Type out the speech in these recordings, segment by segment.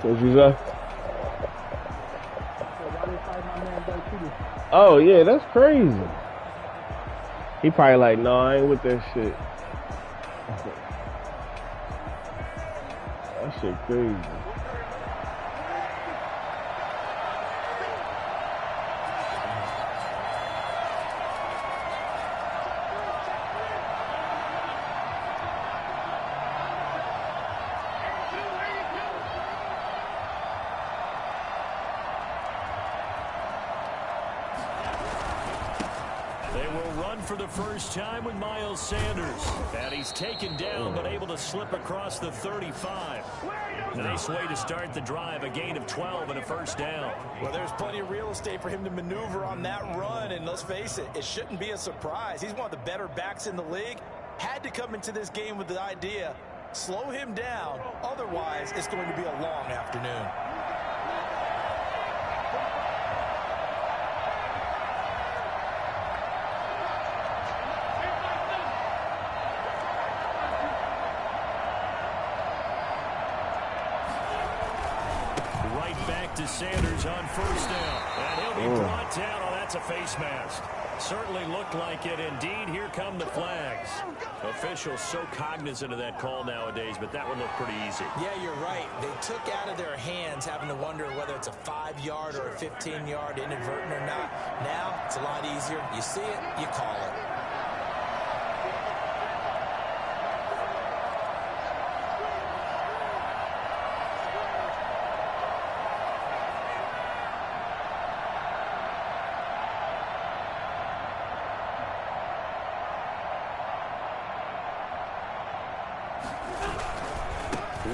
What you say? Oh yeah, that's crazy. He probably like, no, I ain't with that shit. That shit crazy. For the first time with Miles Sanders. And he's taken down but able to slip across the 35. Nice way to start the drive. A gain of 12 and a first down. Well, there's plenty of real estate for him to maneuver on that run. And let's face it, it shouldn't be a surprise. He's one of the better backs in the league. Had to come into this game with the idea, slow him down. Otherwise, it's going to be a long afternoon. To Sanders on first down. And he'll be brought down. Oh, that's a face mask. Certainly looked like it. Indeed, here come the flags. Officials so cognizant of that call nowadays, but that one looked pretty easy. Yeah, you're right. They took out of their hands having to wonder whether it's a 5-yard or a 15-yard inadvertent or not. Now, it's a lot easier. You see it, you call it.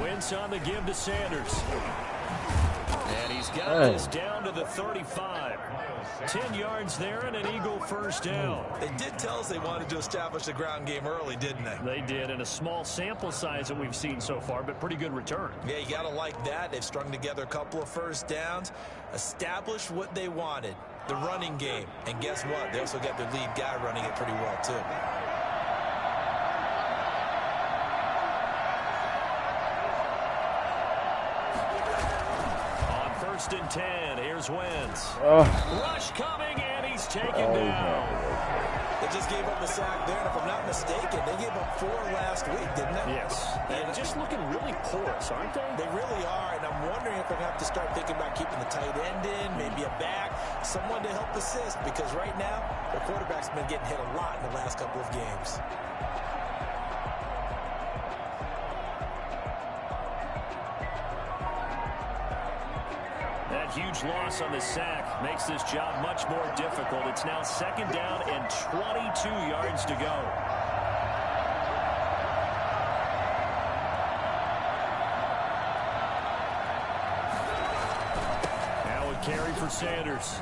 Wentz on the give to Sanders. And he's got this down to the 35. 10 yards there and an Eagle first down. They did tell us they wanted to establish the ground game early, didn't they? They did, in a small sample size that we've seen so far, but pretty good return. Yeah, you got to like that. They've strung together a couple of first downs, established what they wanted, the running game. And guess what? They also got their lead guy running it pretty well, too. First and 10. Here's Wentz. Rush coming, and he's taken down. They just gave up a sack there, and if I'm not mistaken, they gave up 4 last week, didn't they? Yes. And just looking really porous, aren't they? They really are, and I'm wondering if they're going to have to start thinking about keeping the tight end in, maybe a back, someone to help assist, because right now, their quarterback's been getting hit a lot in the last couple of games. Huge loss on the sack makes this job much more difficult. It's now second down and 22 yards to go. Now a carry for Sanders.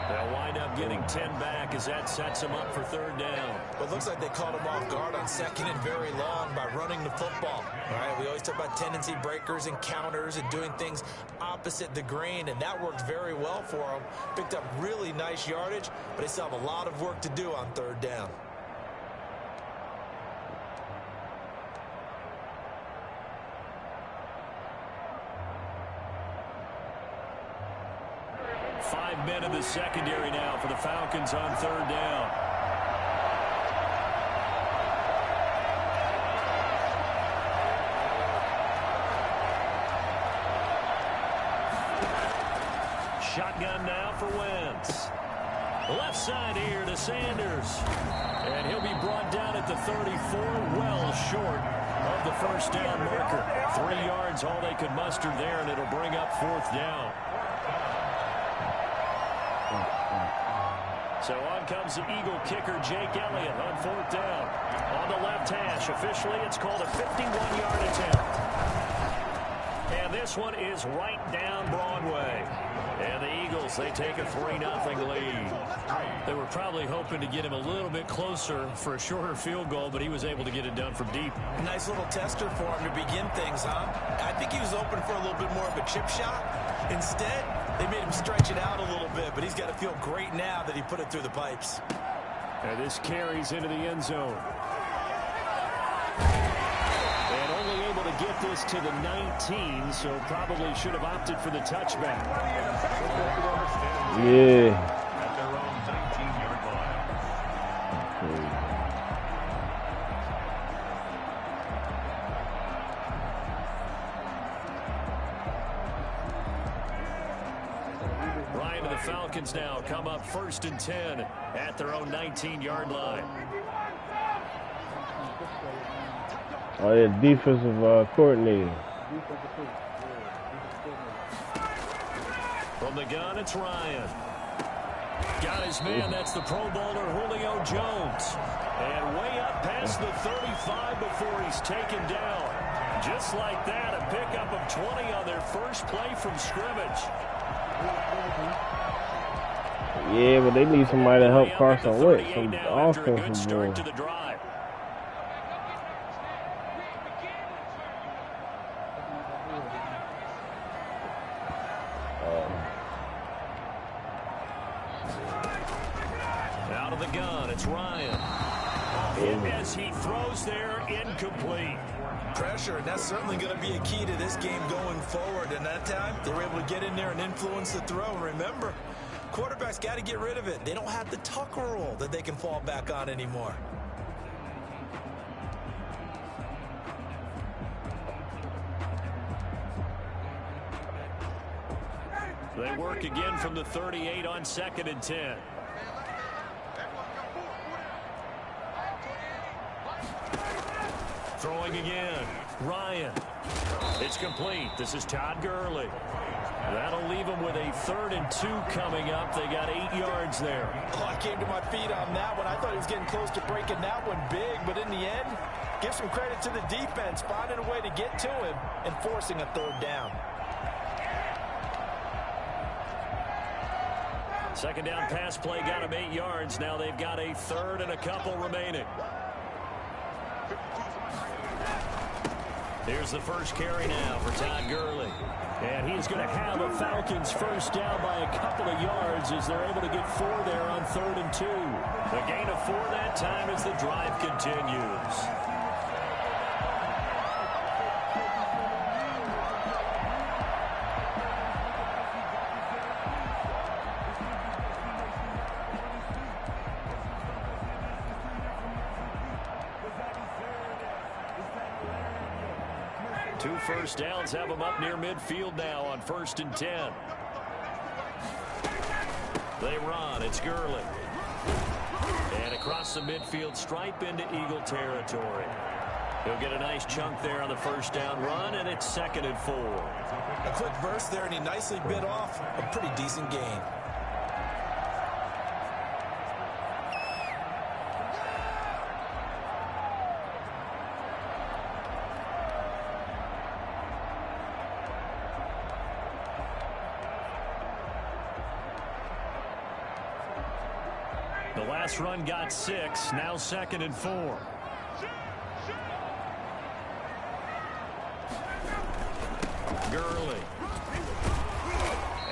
They'll wind up getting 10 back as that sets him up for third down. Well, it looks like they caught him off guard on second and very long by running the football. All right, we always talk about tendency breakers and counters and doing things opposite the grain, and that worked very well for them. Picked up really nice yardage, but they still have a lot of work to do on third down. Five men in the secondary now for the Falcons on third down. Shotgun now for Wentz. Left side here to Sanders. And he'll be brought down at the 34, well short of the first down marker. 3 yards, all they could muster there, and it'll bring up fourth down. So on comes the Eagle kicker, Jake Elliott, on fourth down. On the left hash, officially it's called a 51-yard attempt. And this one is right down Broadway. And the Eagles, they take a 3-0 lead. They were probably hoping to get him a little bit closer for a shorter field goal, but he was able to get it done from deep. Nice little tester for him to begin things, huh? I think he was open for a little bit more of a chip shot. Instead, they made him stretch it out a little bit, but he's got to feel great now that he put it through the pipes. And this carries into the end zone. And only able to to get this to the 19, so probably should have opted for the touchback. Yeah. At their own 19-yard line. Ryan and the Falcons now come up 1st and 10 at their own 19-yard line. Oh, yeah, defensive coordinator. From the gun, it's Ryan. Got his man, that's the Pro Bowler Julio Jones. And way up past the 35 before he's taken down. Just like that, a pickup of 20 on their first play from scrimmage. Yeah, but they need somebody to help Carson Wentz from the after a good offensive start board. to the drive. Out of the gun, it's Ryan. Hit as he throws there, incomplete. Pressure, and that's certainly going to be a key to this game going forward. And that time, they were able to get in there and influence the throw. Remember, quarterbacks got to get rid of it. They don't have the tuck rule that they can fall back on anymore. They work again from the 38 on 2nd and 10. Throwing again. Ryan. It's complete. This is Todd Gurley. That'll leave them with a 3rd and 2 coming up. They got 8 yards there. Oh, I came to my feet on that one. I thought he was getting close to breaking that one big, but in the end, give some credit to the defense, finding a way to get to him and forcing a 3rd down. 2nd down pass play got them 8 yards. Now they've got a 3rd and a couple remaining. Here's the first carry now for Todd Gurley. And he's going to have a Falcons first down by a couple of yards as they're able to get 4 there on 3rd and 2. The gain of 4 that time as the drive continues. Two first downs have them up near midfield now on 1st and 10. They run. It's Gurley. And across the midfield stripe into Eagle territory. He'll get a nice chunk there on the first down run, and it's 2nd and 4. A quick burst there, and he nicely bit off a pretty decent gain. The last run got 6, now 2nd and 4. Gurley.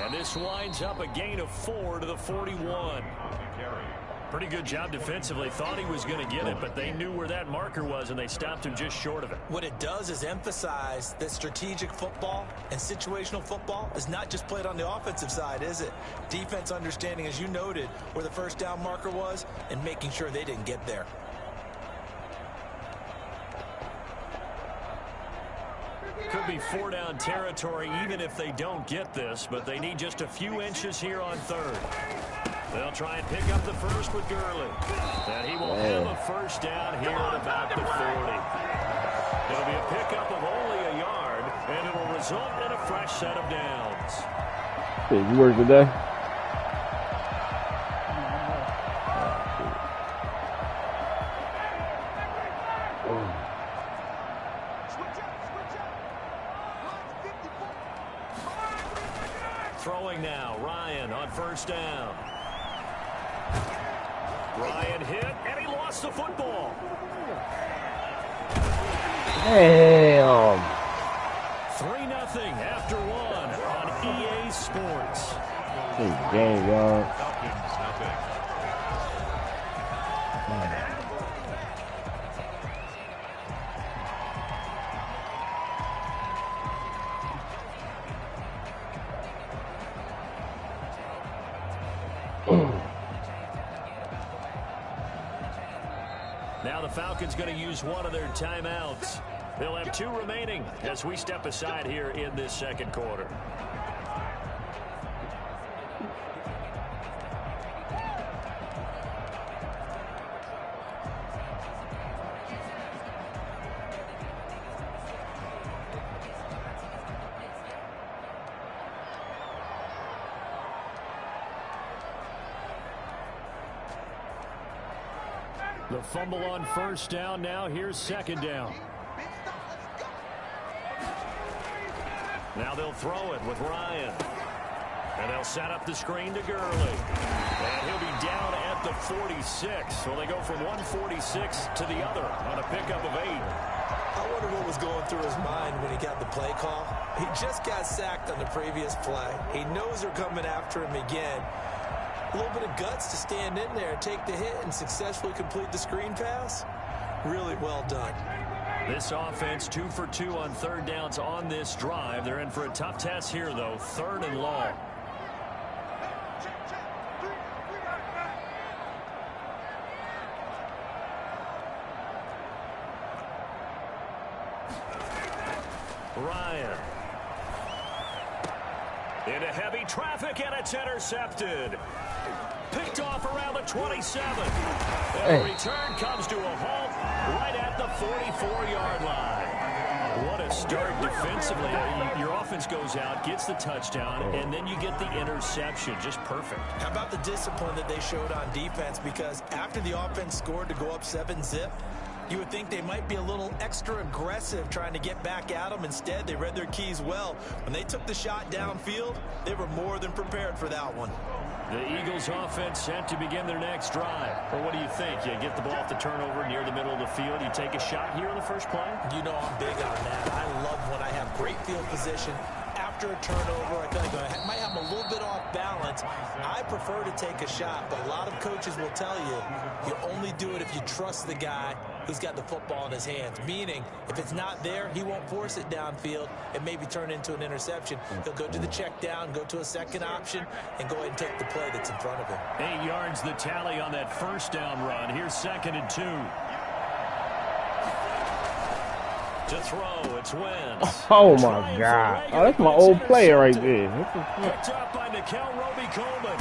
And this winds up a gain of 4 to the 41. Pretty good job defensively. Thought he was going to get it, but they knew where that marker was, and they stopped him just short of it. What it does is emphasize that strategic football and situational football is not just played on the offensive side, is it? Defense understanding, as you noted, where the first down marker was and making sure they didn't get there. Could be 4 down territory even if they don't get this, but they need just a few inches here on 3rd. They'll try and pick up the first with Gurley. And he will have a first down here at about the 40. It'll be a pickup of only a yard, and it'll result in a fresh set of downs. Hey, you work today? Throwing now, Ryan on first down. Ryan hit, and he lost the football. Damn. 3-0 after 1 on EA Sports. Good game, y'all. Falcons, nothing. Now the Falcons going to use one of their timeouts. They'll have 2 remaining as we step aside here in this second quarter. The fumble on first down. Now here's second down. Now they'll throw it with Ryan. And they'll set up the screen to Gurley. And he'll be down at the 46. So they go from 146 to the other on a pickup of 8. I wonder what was going through his mind when he got the play call. He just got sacked on the previous play. He knows they're coming after him again. A little bit of guts to stand in there, take the hit, and successfully complete the screen pass. Really well done. This offense 2 for 2 on third downs on this drive. They're in for a tough test here, though. 3rd and long. Ryan. Into heavy traffic, and it's intercepted. Picked off around the 27. And the return comes to a halt right at the 44-yard line. What a start defensively. Your offense goes out, gets the touchdown, and then you get the interception. Just perfect. How about the discipline that they showed on defense? Because after the offense scored to go up 7-zip, you would think they might be a little extra aggressive trying to get back at them. Instead, they read their keys well. When they took the shot downfield, they were more than prepared for that one. The Eagles offense set to begin their next drive. Or what do you think? You get the ball off the turnover near the middle of the field. You take a shot here in the first play? You know I'm big on that. I love when I have great field position. After a turnover, I feel like I might have a little bit off balance. I prefer to take a shot, but a lot of coaches will tell you, you only do it if you trust the guy who's got the football in his hands. Meaning, if it's not there, he won't force it downfield and maybe turn into an interception. He'll go to the check down, go to a second option, and go ahead and take the play that's in front of him. 8 yards the tally on that first down run. Here's 2nd and 2. To throw, it's Wentz. Oh, my God. Oh, that's my old player right there. Picked up by Nickel Roby-Coleman.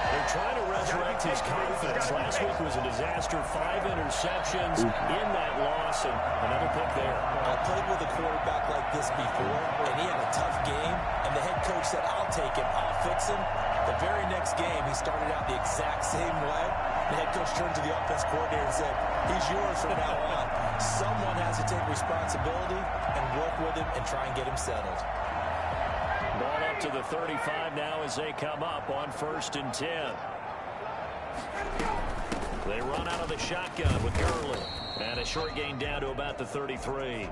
They're trying to resurrect his confidence. Last week was a disaster. 5 interceptions in that loss, and another pick there. I played with a quarterback like this before, and he had a tough game, and the head coach said, I'll take him, I'll fix him. The very next game, he started out the exact same way. The head coach turned to the offense coordinator and said, he's yours from now on. Someone has to take responsibility and work with him and try and get him settled. Ball up to the 35 now as they come up on 1st and 10. They run out of the shotgun with Gurley. And a short gain down to about the 33.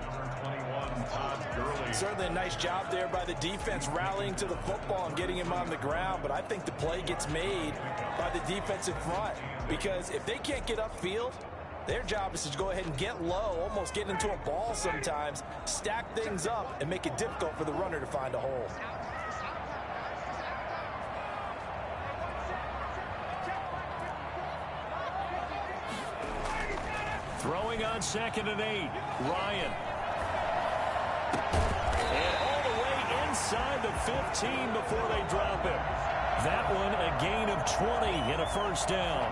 Certainly a nice job there by the defense rallying to the football and getting him on the ground. But I think the play gets made by the defensive front. Because if they can't get upfield, their job is to go ahead and get low, almost get into a ball sometimes, stack things up, and make it difficult for the runner to find a hole. Throwing on 2nd and 8, Ryan. And all the way inside the 15 before they drop him. That one a gain of 20 and a first down.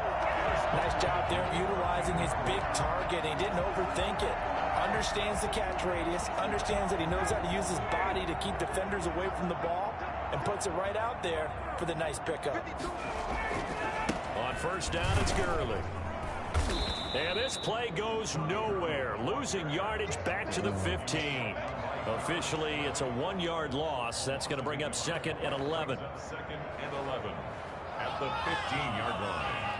Nice job there utilizing his big target. He didn't overthink it. Understands the catch radius. Understands that he knows how to use his body to keep defenders away from the ball. And puts it right out there for the nice pickup. On first down, it's Gurley. And this play goes nowhere. Losing yardage back to the 15. Officially, it's a 1-yard loss. That's going to bring up 2nd and 11. 2nd and 11 at the 15-yard line.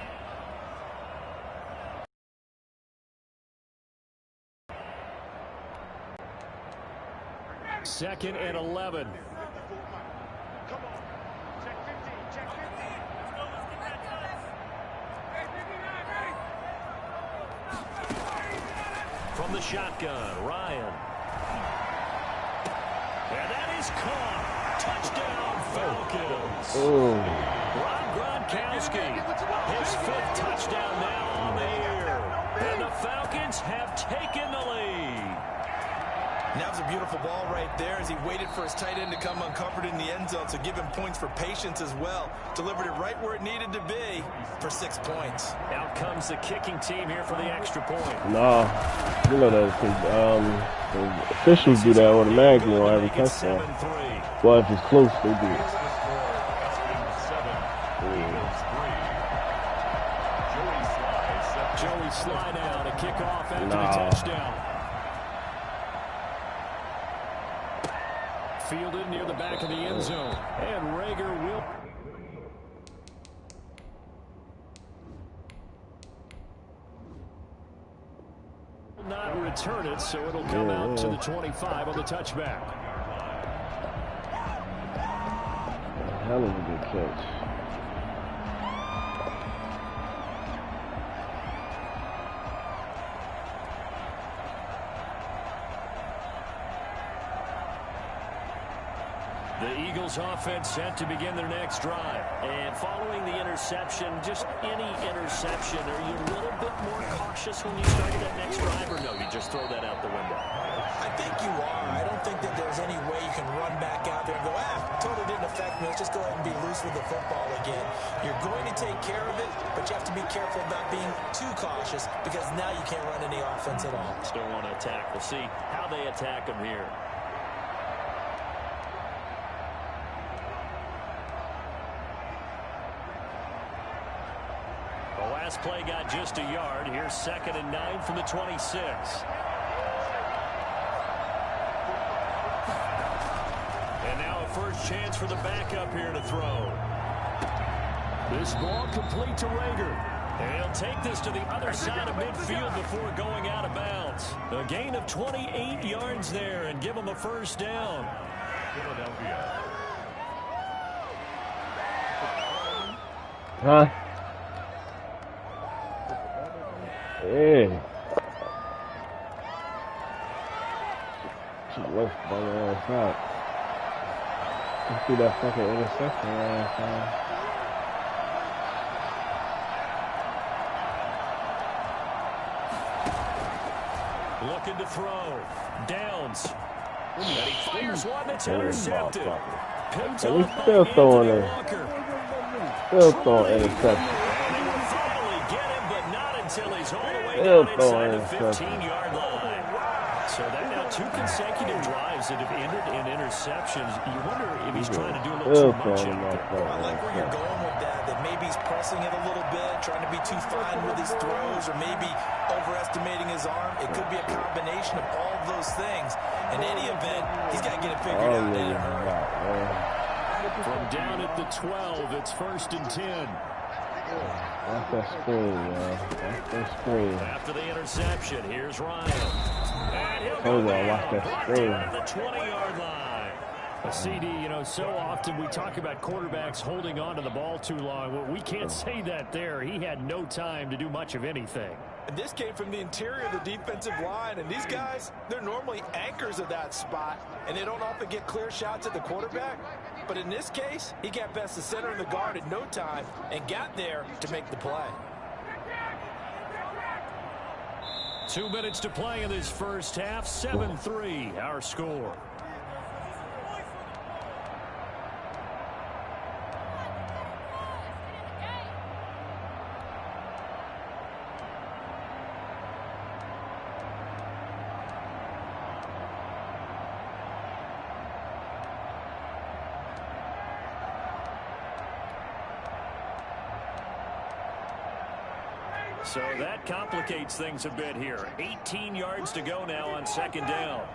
Second and 11. From the shotgun, Ryan. And that is caught. Touchdown, Falcons. Rob Gronkowski, his 5th touchdown now on the year. And the Falcons have taken the lead. And that was a beautiful ball right there as he waited for his tight end to come uncovered in the end zone, so give him points for patience as well. Delivered it right where it needed to be for 6 points. Out comes the kicking team here for the extra point. No, you know that the officials do that automatically on every touchdown. Well, if it's close, they do it. Joey Sly now to kick off after the touchdown. Fielded near the back of the end zone. And Rager will... not return it, so it'll come out to the 25 on the touchback. Hell of a good catch. The Eagles offense set to begin their next drive. And following the interception, just any interception, are you a little bit more cautious when you start that next drive, or no, you just throw that out the window? I think you are. I don't think that there's any way you can run back out there and go, totally didn't affect me. Let's just go ahead and be loose with the football again. You're going to take care of it, but you have to be careful about being too cautious because now you can't run any offense at all. Still want to attack. We'll see how they attack them here. The last play got just a yard. Here's 2nd and 9 from the 26. And now a first chance for the backup here to throw. This ball complete to Rager. And he'll take this to the other side of midfield before going out of bounds. A gain of 28 yards there and give him a first down. Philadelphia. Huh? Yeah. She left by the other side. Let's do that fucking interception last time. Looking to throw. Downs. And he fires one that's intercepted. Picked And he's off still by throwing Anthony it. Walker. Still throwing interception. They will finally get him, but not until he's all the way Still down inside throwing the interception. 15-yard line. So that now 2 consecutive drives that have ended in interceptions. You wonder if he's trying to do a little too much out there. I like where you're going with that maybe he's pressing it a little bit, trying to be too fine with his throws, or maybe overestimating his arm. It could be a combination of all of those things. In any event, he's got to get it figured out in a hurry. From down at the 12, it's 1st and 10. That's that screen, man. That's that screen. After the interception, here's Ryan. And he'll go Hold on, down, watch that brought screen. down at the 20-yard line. CD, you know, so often we talk about quarterbacks holding on to the ball too long. Well, we can't say that there. He had no time to do much of anything. And this came from the interior of the defensive line, and these guys, they're normally anchors of that spot, and they don't often get clear shots at the quarterback. But in this case, he got past the center and the guard in no time and got there to make the play. 2 minutes to play in this first half. 7-3, our score. So that complicates things a bit here. 18 yards to go now on 2nd down.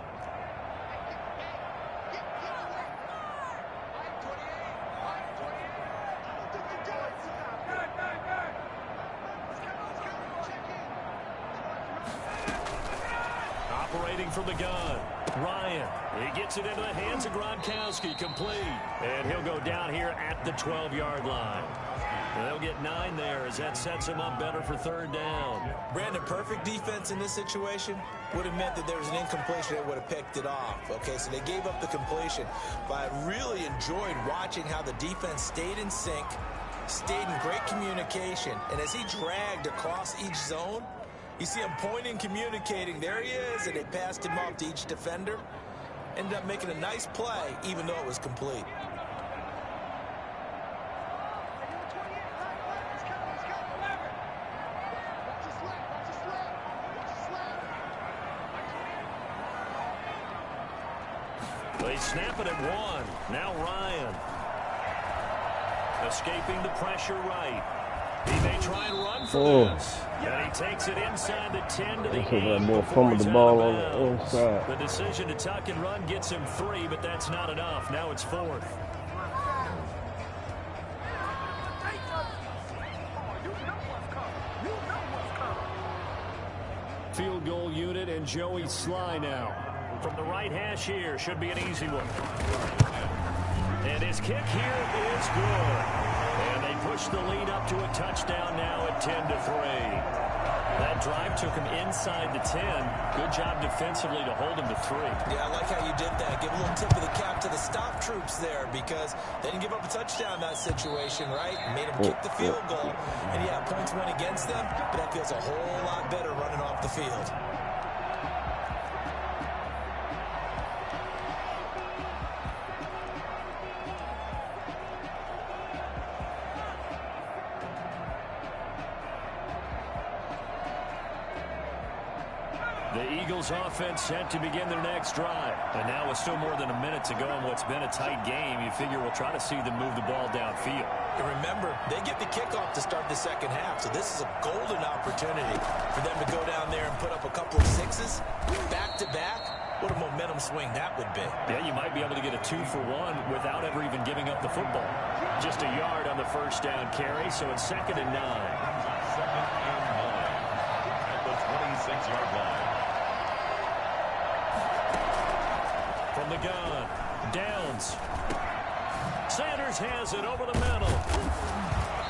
Operating from the gun. Ryan. He gets it into the hands of Gronkowski. Complete. And he'll go down here at the 12-yard line. They'll get 9 there as that sets him up better for 3rd down. Brandon, perfect defense in this situation would have meant that there was an incompletion that would have picked it off. Okay, so they gave up the completion. But I really enjoyed watching how the defense stayed in sync, stayed in great communication. And as he dragged across each zone, you see him pointing, communicating. There he is, and they passed him off to each defender. Ended up making a nice play, even though it was complete. They snap it at one. Now Ryan. Escaping the pressure right. He may try and run for this. And he takes it inside the 10 to the 8 more before fumble he's the out ball of on the bounds. inside. The decision to tuck and run gets him 3, but that's not enough. Now it's 4th. Field goal unit and Joey Sly now. From the right hash here, should be an easy one. And his kick here is good. And they push the lead up to a touchdown now at 10-3. That drive took him inside the 10. Good job defensively to hold him to 3. Yeah, I like how you did that. Give a little tip of the cap to the stop troops there because they didn't give up a touchdown in that situation, right? Made them kick the field goal. And yeah, points went against them, but that feels a whole lot better running off the field. The Eagles offense set to begin their next drive. And now with still more than a minute to go in what's been a tight game, you figure we'll try to see them move the ball downfield. And remember, they get the kickoff to start the second half, so this is a golden opportunity for them to go down there and put up a couple of sixes back-to-back. What a momentum swing that would be. Yeah, you might be able to get a 2-for-1 without ever even giving up the football. Just a yard on the first down carry, so it's 2nd and 9. 2nd and 9 at the 26-yard line. From the gun, Downs. Sanders has it over the middle.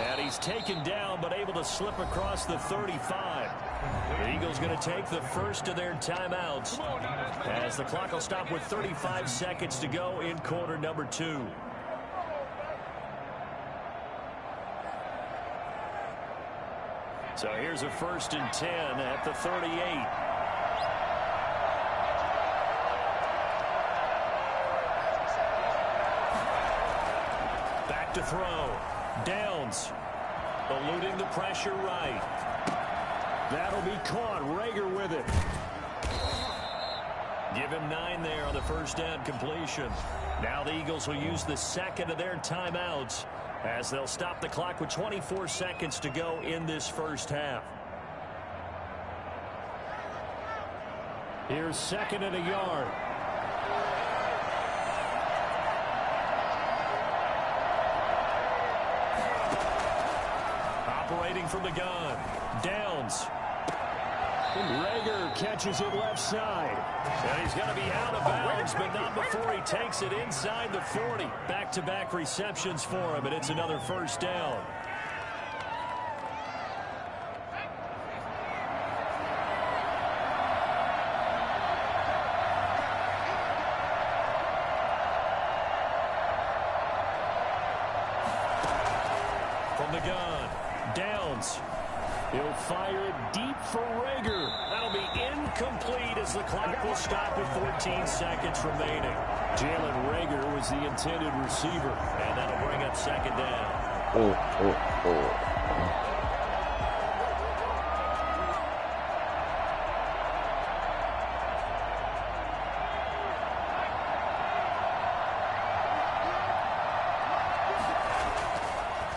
And he's taken down, but able to slip across the 35. The Eagles going to take the first of their timeouts as the clock will stop with 35 seconds to go in quarter number 2. So here's a 1st and 10 at the 38. To throw. Downs eluding the pressure right. That'll be caught. Rager with it. Give him 9 there on the first down completion. Now the Eagles will use the second of their timeouts as they'll stop the clock with 24 seconds to go in this first half. Here's 2nd and a yard. Operating from the gun. Downs. And Rager catches it left side. And he's going to be out of bounds, but not before he takes it inside the 40. Back-to-back receptions for him, and it's another first down. From the gun. Downs. He'll fire it deep for Rager. That'll be incomplete as the clock will stop with 14 seconds remaining. Jalen Rager was the intended receiver, and that'll bring up 2nd down.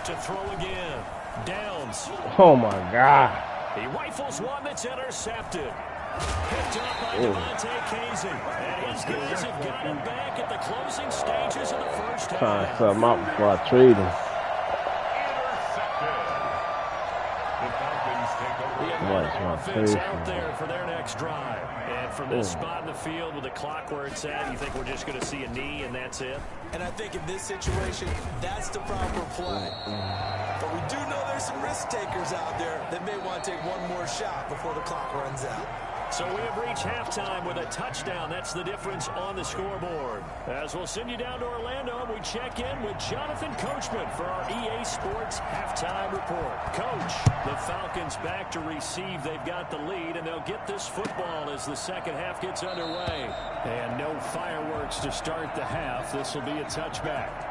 To throw again. Downs. Oh, my God. He rifles one that's intercepted. Picked up by Devontae Casey. And his guys have got him back at the closing stages of the first half. Trying to sell him out before I trade him. Offense out there for their next drive. And from this spot in the field with the clock where it's at, you think we're just going to see a knee and that's it? And I think in this situation, that's the proper play. But we do know there's some risk takers out there that may want to take one more shot before the clock runs out. So we have reached halftime with a touchdown. That's the difference on the scoreboard. As we'll send you down to Orlando, and we check in with Jonathan Coachman for our EA Sports Halftime Report. Coach, the Falcons back to receive. They've got the lead, and they'll get this football as the second half gets underway. And no fireworks to start the half. This will be a touchback.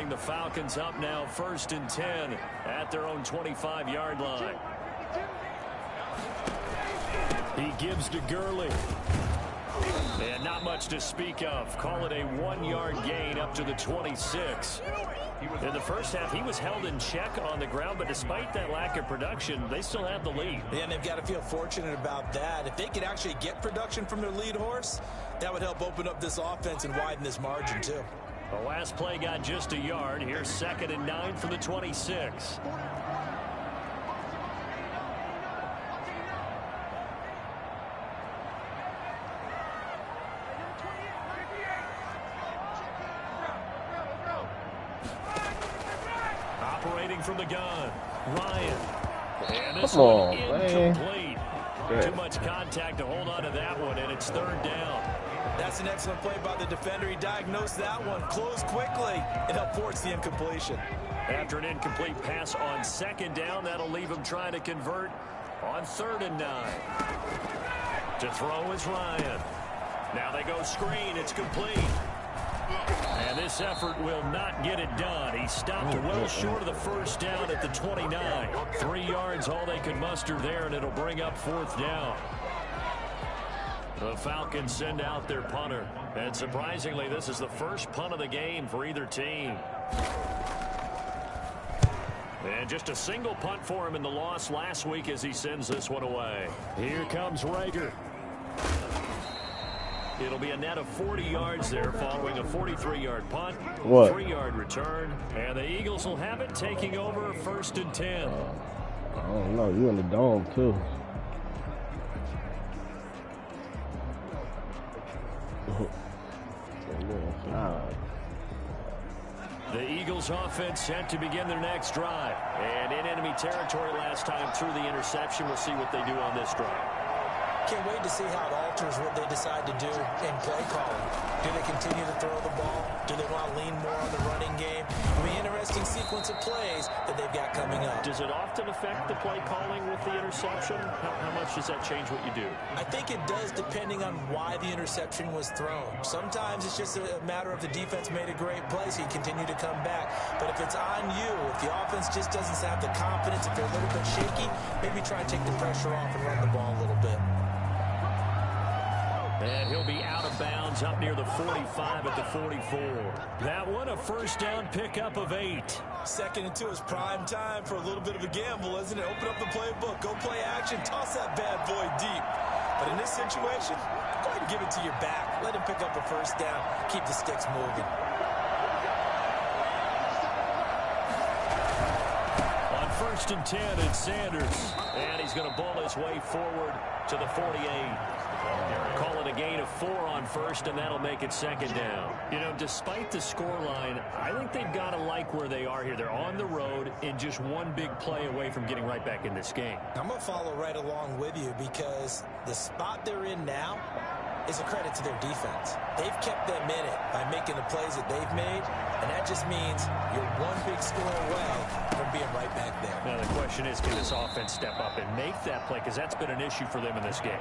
The Falcons up now, 1st and 10 at their own 25-yard line. He gives to Gurley. And not much to speak of. Call it a 1-yard gain up to the 26. In the first half, he was held in check on the ground, but despite that lack of production, they still have the lead. And they've got to feel fortunate about that. If they could actually get production from their lead horse, that would help open up this offense and widen this margin, too. The last play got just a yard. Here's 2nd and 9 from the 26. Operating from the gun, Ryan. And this one incomplete. Too much contact to hold on to that one, and it's 3rd down. That's an excellent play by the defender. He diagnosed that one, closed quickly, and helped force the incompletion. After an incomplete pass on 2nd down, that'll leave him trying to convert on 3rd and 9. To throw is Ryan. Now they go screen. It's complete. And this effort will not get it done. He stopped well short of the 1st down at the 29. 3 yards all they could muster there, and it'll bring up 4th down. The Falcons send out their punter. And surprisingly, this is the first punt of the game for either team. And just a single punt for him in the loss last week as he sends this one away. Here comes Rager. It'll be a net of 40 yards there following a 43-yard punt, 3-yard return, and the Eagles will have it taking over 1st and 10. I don't know. You in the dome, too. The Eagles offense set to begin their next drive. And in enemy territory last time through the interception. We'll see what they do on this drive. Can't wait to see how it alters what they decide to do in play calling. Do they continue to throw the ball? Do they want to lean more on the running game? It'll be an interesting sequence of plays that they've got coming up. Does it often affect the play calling with the interception? How much does that change what you do? I think it does depending on why the interception was thrown. Sometimes it's just a matter of the defense made a great play, so you continue to come back. But if it's on you, if the offense just doesn't have the confidence, if they're a little bit shaky, maybe try and take the pressure off and run the ball a little bit. And he'll be out of bounds up near the 45 at the 44. That one a 1st down pickup of 8. 2nd and 2 is prime time for a little bit of a gamble, isn't it? Open up the playbook, go play action, toss that bad boy deep. But in this situation, go ahead and give it to your back. Let him pick up a 1st down. Keep the sticks moving. On 1st and 10, it's Sanders. And he's going to ball his way forward to the 48. Call it a gain of 4 on 1st, and that'll make it 2nd down. You know, despite the scoreline, I think they've got to like where they are here. They're on the road and just one big play away from getting right back in this game. I'm going to follow right along with you because the spot they're in now is a credit to their defense. They've kept them in it by making the plays that they've made, and that just means you're one big score away from being right back there. Now the question is, can this offense step up and make that play? Because that's been an issue for them in this game.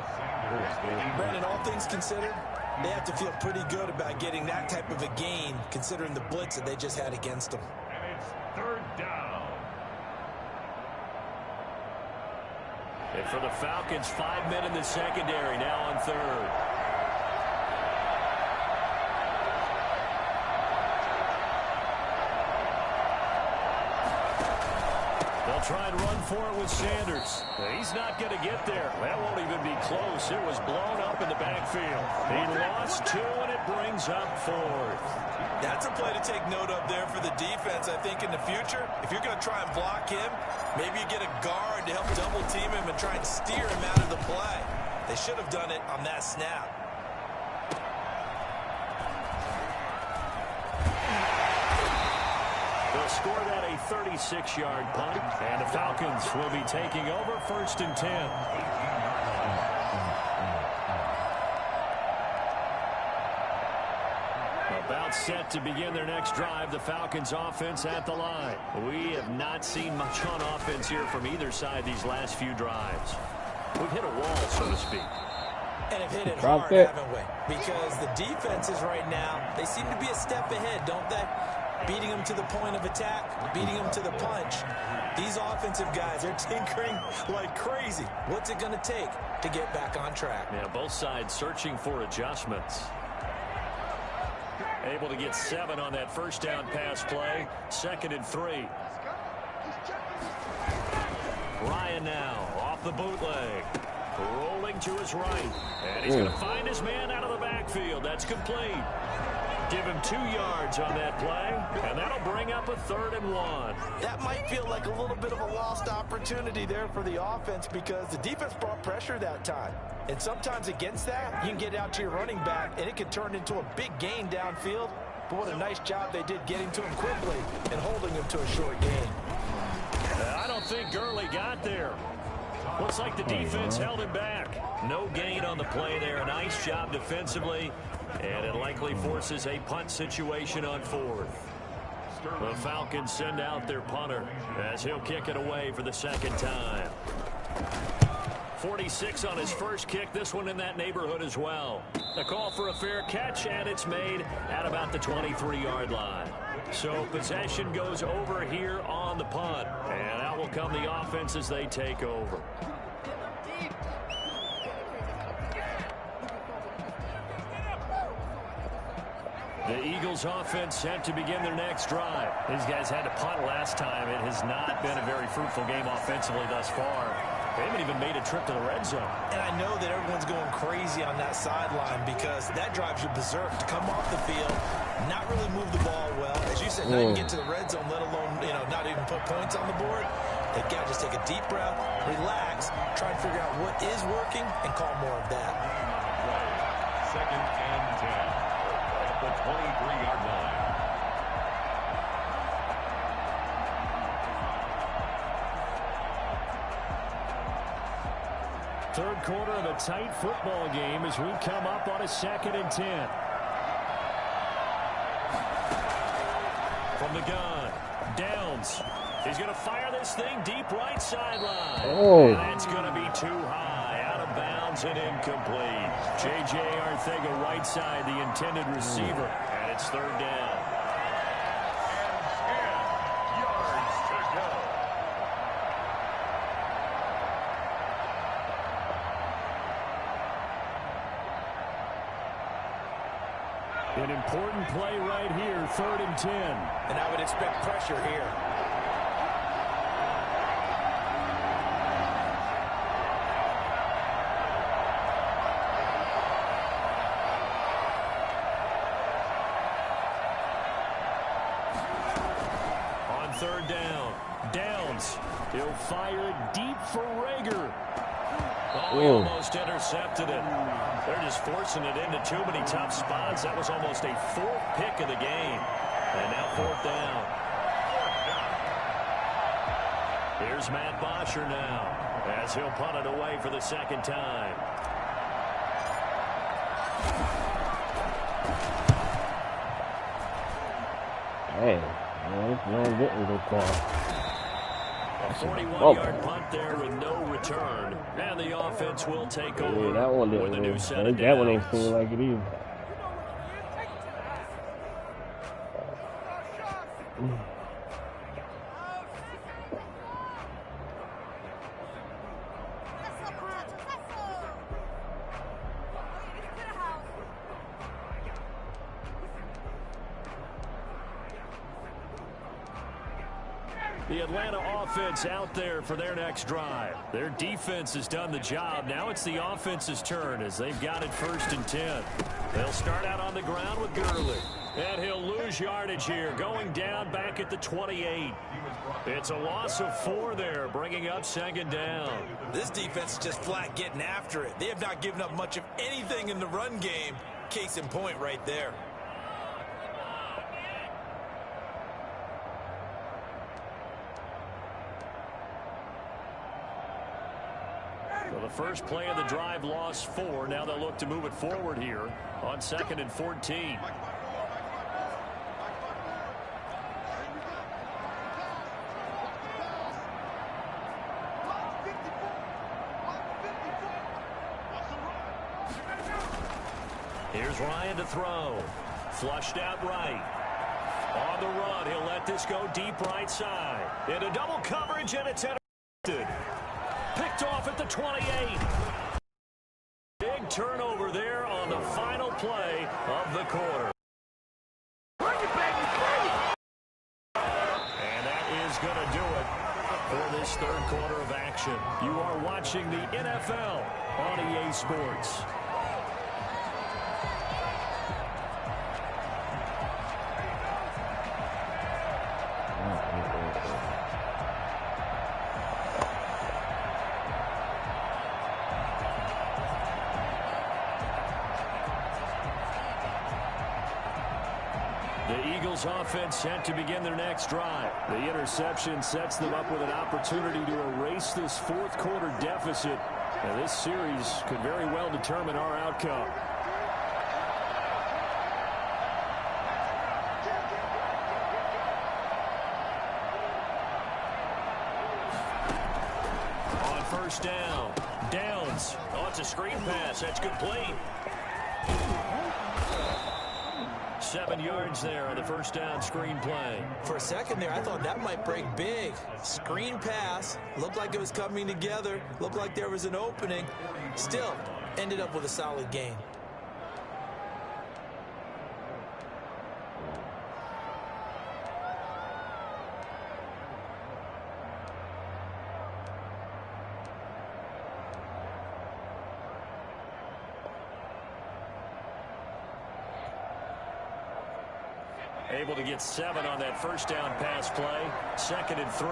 Brandon, all things considered, they have to feel pretty good about getting that type of a gain considering the blitz that they just had against them. And it's 3rd down. And for the Falcons, 5 men in the secondary now on 3rd. Try and run for it with Sanders. He's not going to get there. That won't even be close. It was blown up in the backfield. He lost 2, and it brings up 4th. That's a play to take note of there for the defense. I think in the future, if you're going to try and block him, maybe you get a guard to help double team him and try and steer him out of the play. They should have done it on that snap. They'll score that a 36-yard punt, and the Falcons will be taking over 1st and 10. About set to begin their next drive, the Falcons offense at the line. We have not seen much on offense here from either side these last few drives. We've hit a wall, so to speak. And have hit it hard, haven't we? Because the defenses right now, they seem to be a step ahead, don't they? Beating them to the point of attack, beating them to the punch. These offensive guys, they're tinkering like crazy. What's it going to take to get back on track? Yeah, both sides searching for adjustments. Able to get 7 on that first down pass play. 2nd and 3. Ryan now off the bootleg. Rolling to his right. And he's going to find his man out of the backfield. That's complete. Give him 2 yards on that play, and that'll bring up a 3rd and 1. That might feel like a little bit of a lost opportunity there for the offense because the defense brought pressure that time. And sometimes against that, you can get out to your running back, and it can turn into a big gain downfield. But what a nice job they did getting to him quickly and holding him to a short gain. I don't think Gurley got there. Looks like the defense held him back. No gain on the play there. A nice job defensively. And it likely forces a punt situation on 4th. The Falcons send out their punter as he'll kick it away for the 2nd time. 46 on his first kick. This one in that neighborhood as well. A call for a fair catch, and it's made at about the 23-yard line. So possession goes over here on the punt. And out will come the offense as they take over. The Eagles offense set to begin their next drive. These guys had to punt last time. It has not been a very fruitful game offensively thus far. They haven't even made a trip to the red zone. And I know that everyone's going crazy on that sideline because that drives you berserk to come off the field, not really move the ball well. As you said, not even get to the red zone, let alone, not even put points on the board. They've got to just take a deep breath, relax, try and figure out what is working, and call more of that. 2nd and 10. The 23-yard line. Third quarter of a tight football game as we come up on a 2nd and 10. From the gun, Downs. He's going to fire this thing deep right sideline. And that's going to be too high, out of bounds and incomplete. J.J. Arcega right side, the intended receiver, and it's 3rd down. And 10 yards to go. An important play right here, 3rd and 10. And I would expect pressure here. On 3rd down, Downs. He'll fire it deep for Rager. Oh, he almost intercepted it. They're just forcing it into too many tough spots. That was almost a 4th pick of the game. And now 4th down. Here's Matt Bosher now as he'll punt it away for the 2nd time. Hey, man, getting the call. A 41-yard punt there with no return. And the offense will take over Yeah, that one with a new set of downs. That one ain't seem like it either. The Atlanta offense out there for their next drive. Their defense has done the job. Now it's the offense's turn as they've got it 1st and 10. They'll start out on the ground with Gurley. And he'll lose yardage here, going down back at the 28. It's a loss of 4 there, bringing up 2nd down. This defense is just flat getting after it. They have not given up much of anything in the run game. Case in point right there. So the first play of the drive lost 4. Now they'll look to move it forward here on 2nd and 14. Here's Ryan to throw. Flushed out right. On the run, he'll let this go deep right side. Into double coverage, and it's intercepted. Picked off at the 28. Big turnover there on the final play of the quarter. And that is going to do it for this third quarter of action. You are watching the NFL on EA Sports. The Eagles offense set to begin their next drive. The interception sets them up with an opportunity to erase this fourth quarter deficit. And this series could very well determine our outcome. On first down, Downs. Oh, it's a screen pass. That's complete. 7 yards there on the first down screen play. For a second there, I thought that might break big. Screen pass. Looked like it was coming together. Looked like there was an opening. Still, ended up with a solid gain. Able to get 7 on that first down pass play. 2nd and 3.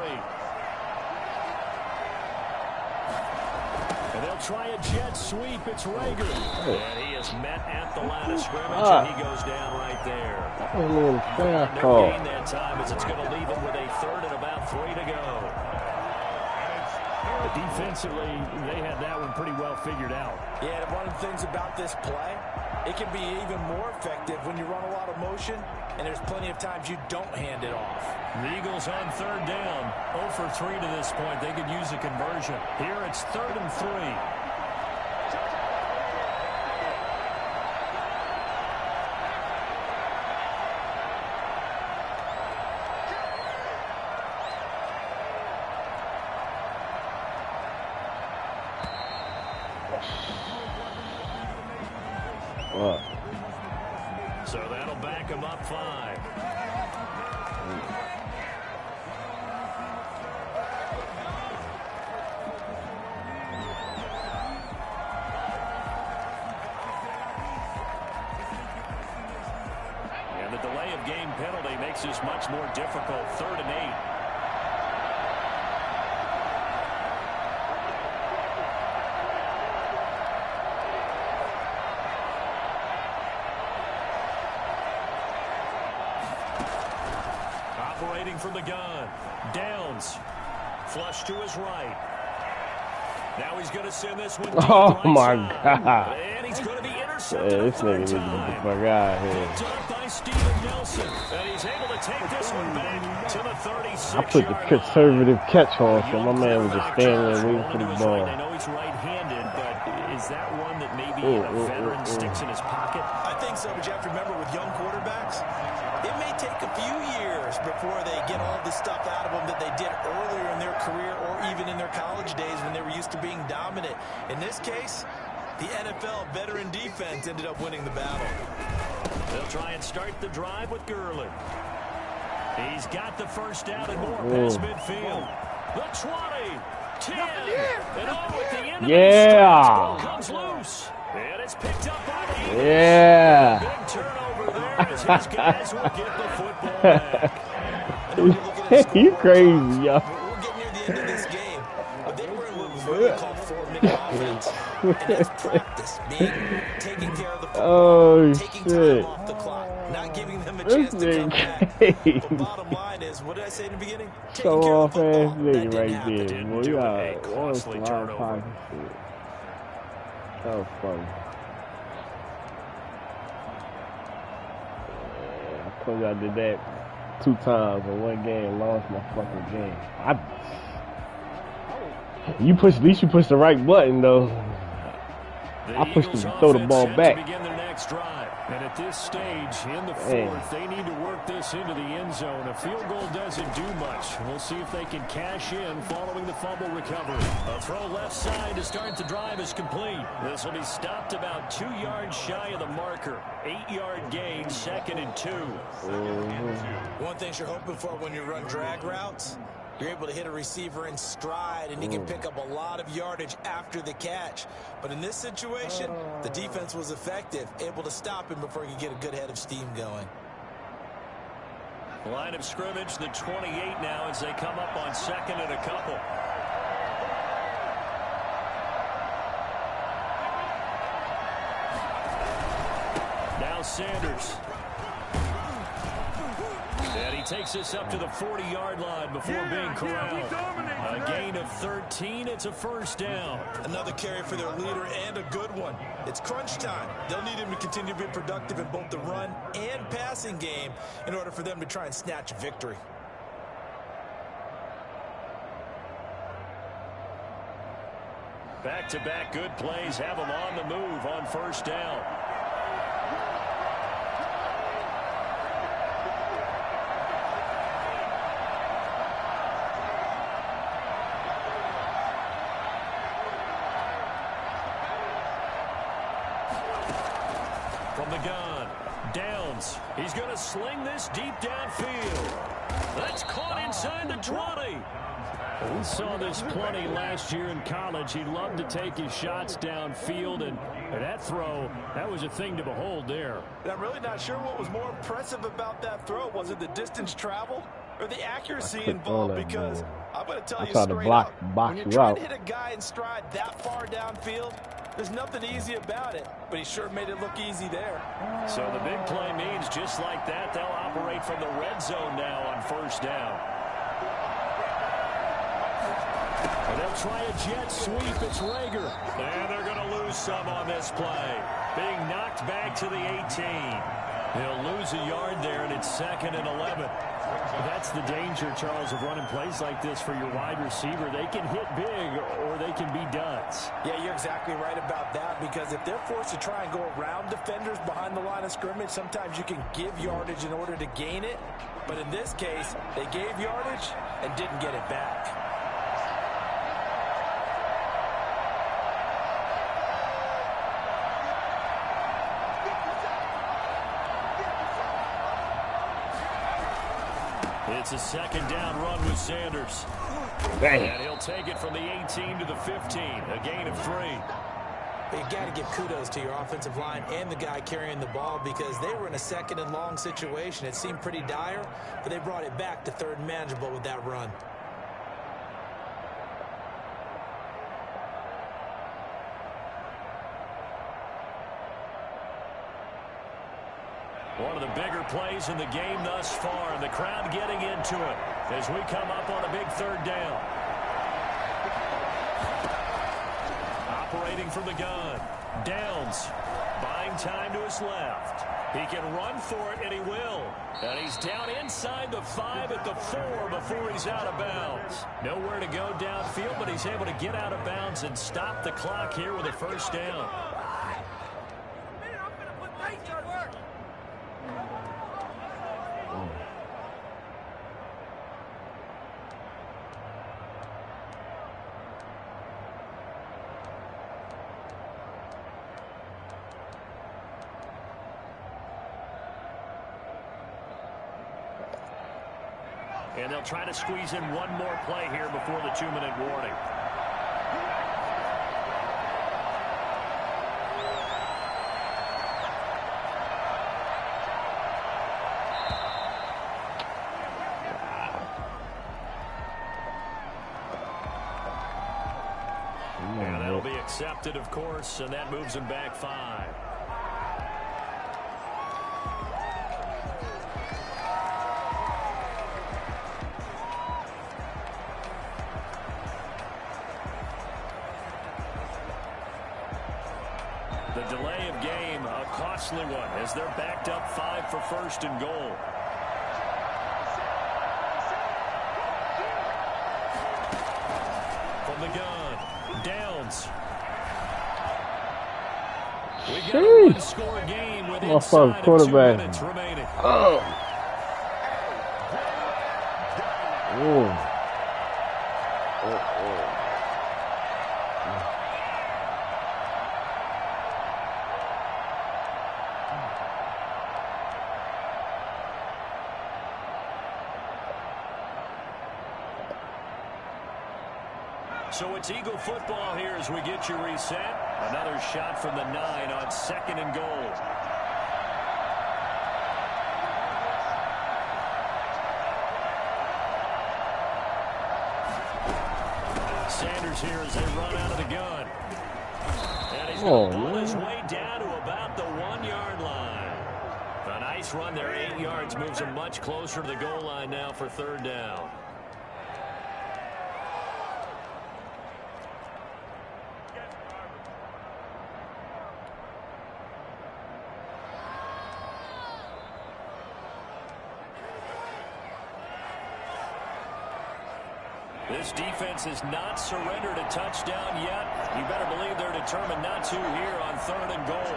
And they'll try a jet sweep. It's Rager. And he is met at the line of scrimmage, and he goes down right there. No gain that time as it's going to leave him with a 3rd and about 3 to go. Defensively, they had that one pretty well figured out. Yeah, one of the things about this play, it can be even more effective when you run a lot of motion, and there's plenty of times you don't hand it off. The Eagles on 3rd down, 0 for 3 to this point. They could use a conversion. Here it's 3rd and 3. So that'll back him up 5. And the delay of game penalty makes this much more difficult. 3rd and 8. Operating from the gun. Downs. Flush to his right. Now he's going to send this one. Oh my God. And he's going to be intercepted. Yeah, this nigga needs to get the fuck out of here. Picked up by Steven Nelson. And he's able to take this one back to the 36. I put the conservative catch on, so my man was just standing there waiting for the ball. I know he's right-handed, but is that one that maybe a veteran sticks in his pocket? I think so, but you have to remember with young quarterbacks, it may take a few years before they get all the stuff out of them that they did earlier in their career or even in their college days when they were used to being dominant. In this case, the NFL veteran defense ended up winning the battle. They'll try and start the drive with Gurley. He's got the first down and more past midfield. The 20, 10, and all at the end of the ball comes loose. And it's picked up by the Eagles. Yeah. Big turnover there as his guys will get the football back. You crazy, yo. We're getting near the end of this game, but they were in what was really called coordinated offense. And that's practice, meaning taking care of the football, Oh, taking shit. time off the clock, not giving them a This chance to come back. nigga But bottom line is, what did I say in the beginning? so Taking care of off the ass football. That nigga didn't right happen. there. Didn't Boy, do you it. got A that was costly some turnover. pocket shit. That was funny. Yeah, I told you I did that 2 times in one game, lost my fucking game. At least you pushed the right button though. I pushed him to throw the ball back. Begin their next drive. And at this stage in the fourth, they need to work this into the end zone. A field goal doesn't do much. We'll see if they can cash in following the fumble recovery. A throw left side to start the drive is complete. This will be stopped about 2 yards shy of the marker. 8-yard gain, 2nd and 2. One thing you're hoping for when you run drag routes, you're able to hit a receiver in stride, and he can pick up a lot of yardage after the catch. But in this situation, the defense was effective, able to stop him before he could get a good head of steam going. Line of scrimmage, the 28 now as they come up on 2nd and a couple. Now Sanders. And he takes us up to the 40-yard line before being corralled. A gain of 13. It's a first down. Another carry for their leader and a good one. It's crunch time. They'll need him to continue to be productive in both the run and passing game in order for them to try and snatch a victory. Back-to-back good plays have them on the move on first down. From the gun, Downs. He's going to sling this deep downfield. That's caught inside the 20. We saw this plenty last year in college. He loved to take his shots downfield, and that throw, that was a thing to behold there. And I'm really not sure what was more impressive about that throw. Was it the distance traveled or the accuracy involved? Because I'm going to tell you straight up, when you're trying to hit a guy in stride that far downfield, there's nothing easy about it, but he sure made it look easy there. So the big play means just like that, they'll operate from the red zone now on first down. And they'll try a jet sweep. It's Rager. And they're going to lose some on this play. Being knocked back to the 18. He'll lose a yard there, and it's 2nd and 11. That's the danger, Charles, of running plays like this for your wide receiver. They can hit big or they can be duds. Yeah, you're exactly right about that, because if they're forced to try and go around defenders behind the line of scrimmage, sometimes you can give yardage in order to gain it. But in this case, they gave yardage and didn't get it back. It's a second down run with Sanders. Dang. And he'll take it from the 18 to the 15. A gain of 3. You got to give kudos to your offensive line and the guy carrying the ball, because they were in a 2nd and long situation. It seemed pretty dire, but they brought it back to 3rd and manageable with that run. One of the bigger plays in the game thus far, and the crowd getting into it as we come up on a big 3rd down. Operating from the gun, Downs buying time to his left. He can run for it, and he will. And he's down inside the 5 at the 4 before he's out of bounds. Nowhere to go downfield, but he's able to get out of bounds and stop the clock here with a first down. And they'll try to squeeze in one more play here before the 2-minute warning. And they'll Accepted, of course, and that moves him back 5. The delay of game, a costly one, as they're backed up 5 for 1st and goal. From the gun, Downs. We got a one-score game with inside of 2 minutes remaining. Oh. So it's Eagle football here as we get you reset. Another shot from the 9 on 2nd and goal. Sanders here as they run out of the gun. And he's going to pull his way down to about the 1-yard line. A nice run there, 8 yards, moves him much closer to the goal line now for 3rd down. This defense has not surrendered a touchdown yet. You better believe they're determined not to here on 3rd and goal.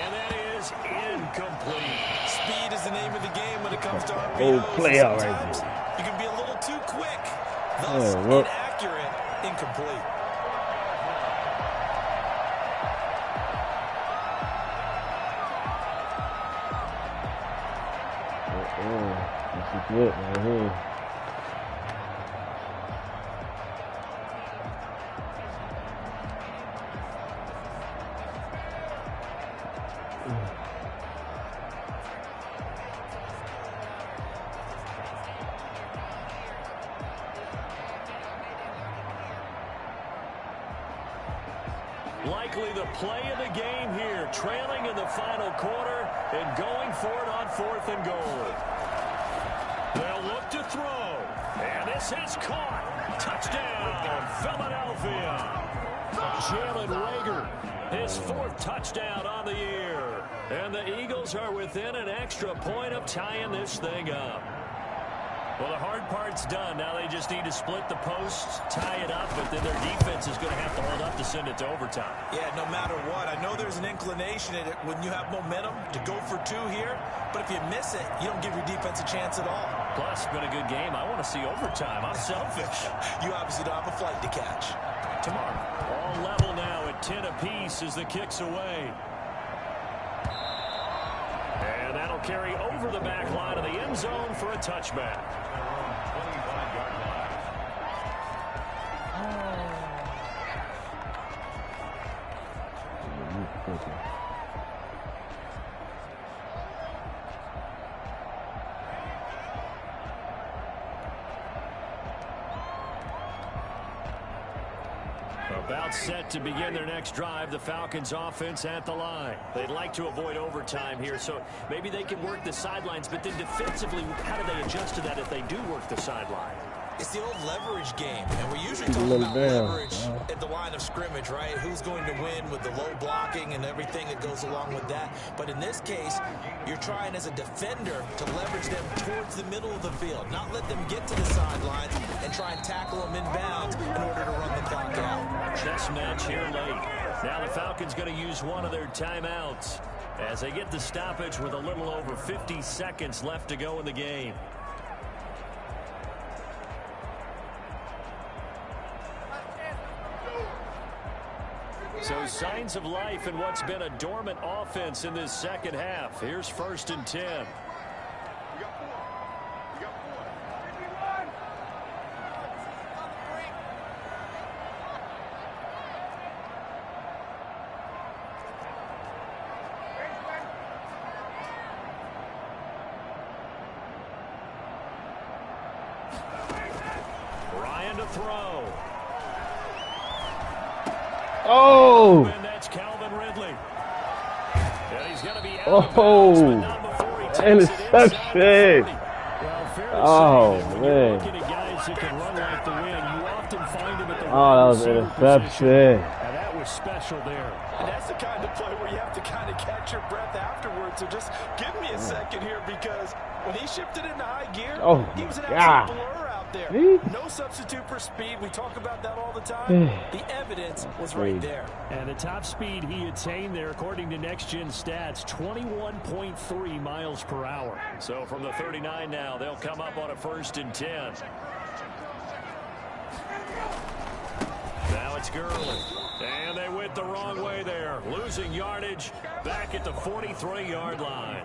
And that is incomplete. Speed is the name of the game when it comes to RPOs. Play out right Sometimes there. you can be a little too quick. Thus, inaccurate, incomplete. This is it right here. Likely the play of the game here, trailing in the final quarter and going for it on 4th and goal. They'll look to throw, and this is caught. Touchdown, Philadelphia. Jalen Reagor, his 4th touchdown on the year. And the Eagles are within an extra point of tying this thing up. Well, the hard part's done. Now they just need to split the posts, tie it up, but then their defense is going to have to hold up to send it to overtime. Yeah, no matter what. I know there's an inclination in it when you have momentum to go for 2 here, but if you miss it, you don't give your defense a chance at all. Plus, it's been a good game. I want to see overtime. I'm selfish. You obviously don't have a flight to catch. Tomorrow. All level now at 10 apiece as the kick's away. And that'll carry over the back line of the end zone for a touchback. About set to begin their next drive, the Falcons offense at the line. They'd like to avoid overtime here, so maybe they can work the sidelines, but then defensively, how do they adjust to that if they do work the sideline? It's the old leverage game, and we usually talk about leverage at the line of scrimmage, right? Who's going to win with the low blocking and everything that goes along with that. But in this case, you're trying as a defender to leverage them towards the middle of the field, not let them get to the sidelines and try and tackle them inbounds in order to run the clock out. Chess match here late. Now the Falcons going to use one of their timeouts as they get the stoppage with a little over 50 seconds left to go in the game. So signs of life in what's been a dormant offense in this second half. Here's 1st and 10. Ryan to throw. Oh! And that's Calvin Ridley. And he's going to be out of bounds, but not before he takes interception. Oh, man. Looking at guys that can run like the wind, you often find them at the that was an interception. And that was special there. And that's the kind of play where you have to kind of catch your breath afterwards. So just give me a second here, because when he shifted into high gear, he was an absolute blur out there. No substitute for speed. We talk about that all the time. The evidence was right there. And the top speed he attained there, according to Next Gen Stats, 21.3 miles per hour. So from the 39 now, they'll come up on a 1st and 10. Now it's Gurley. And they went the wrong way there. Losing yardage back at the 43-yard line.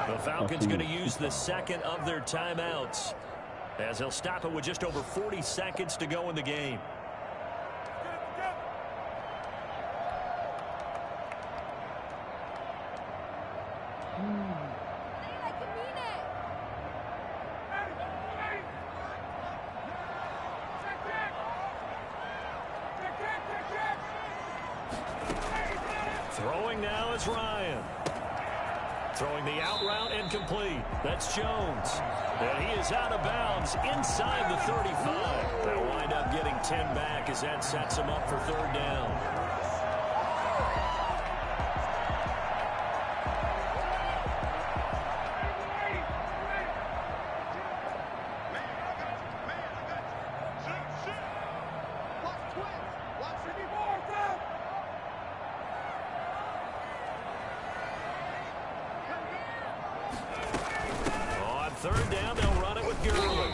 The Falcons going to use the second of their timeouts, as they'll stop it with just over 40 seconds to go in the game. Throwing now is Ryan. Throwing the out route incomplete. That's Jones. And he is out of bounds inside the 35. They'll wind up getting 10 back as that sets him up for 3rd down. Third down, they'll run it with Gurley.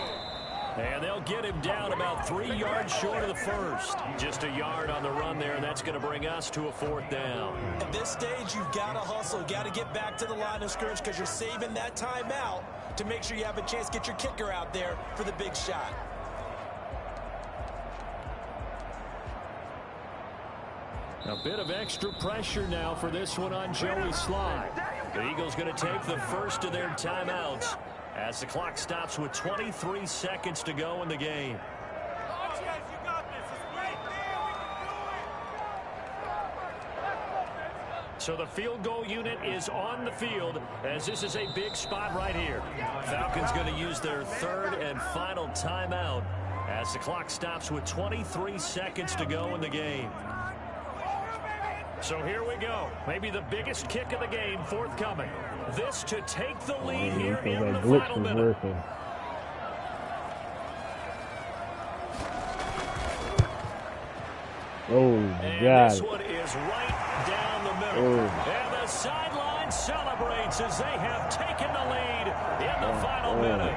And they'll get him down about 3 yards short of the first. Just a yard on the run there, and that's going to bring us to a 4th down. At this stage, you've got to hustle. Got to get back to the line of scrimmage, because you're saving that timeout to make sure you have a chance to get your kicker out there for the big shot. A bit of extra pressure now for this one on Joey Sly. The Eagles going to take the first of their timeouts as the clock stops with 23 seconds to go in the game. So the field goal unit is on the field, as this is a big spot right here. Falcons going to use their 3rd and final timeout as the clock stops with 23 seconds to go in the game. So here we go. Maybe the biggest kick of the game forthcoming. This to take the lead here in the final minute. Oh, God. This one is right down the middle. And the sideline celebrates as they have taken the lead in the final minute.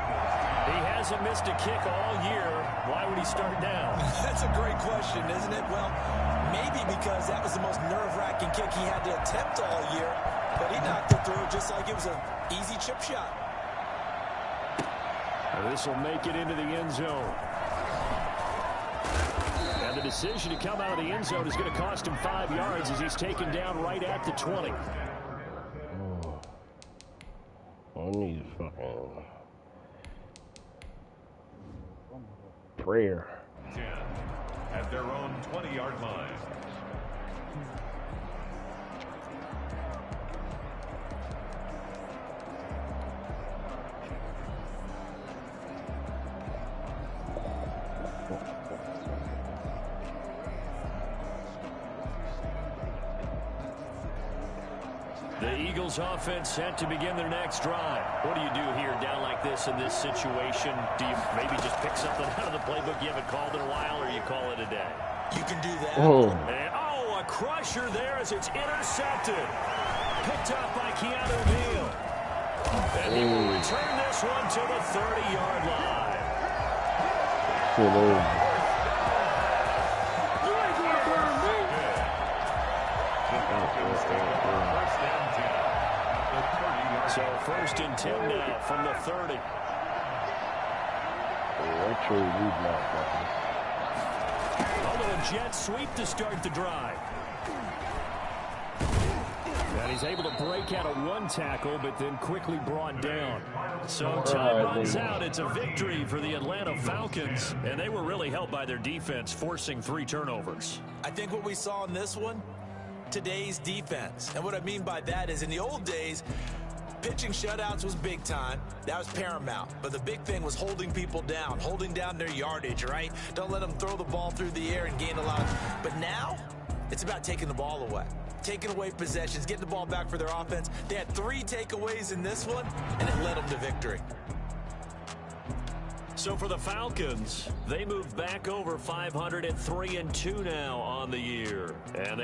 He hasn't missed a kick all year. Why would he start now? That's a great question, isn't it? Well, maybe because that was the most nerve-wracking kick he had to attempt all year, but he knocked it through just like it was an easy chip shot. This will make it into the end zone. And the decision to come out of the end zone is going to cost him 5 yards as he's taken down right at the 20. I need fucking prayer. 10 at their own 20-yard line. The Eagles offense set to begin their next drive. What do you do here down like this in this situation? Do you maybe just pick something out of the playbook you haven't called in a while, or you call it a day? You can do that. And, a crusher there as it's intercepted. Picked up by Keanu Neal. And he will return this one to the 30-yard line. So 1st and 10 now from the 30. A little jet sweep to start the drive. And he's able to break out of one tackle, but then quickly brought down. So time runs out. It's a victory for the Atlanta Falcons, and they were really helped by their defense, forcing 3 turnovers. I think what we saw in this one, today's defense. And what I mean by that is in the old days, pitching shutouts was big time. That was paramount. But the big thing was holding people down, holding down their yardage, right? Don't let them throw the ball through the air and gain a lot. But now, it's about taking the ball away. Taking away possessions, getting the ball back for their offense. They had 3 takeaways in this one, and it led them to victory. So for the Falcons, they moved back over 500 at 3-2 now on the year. And they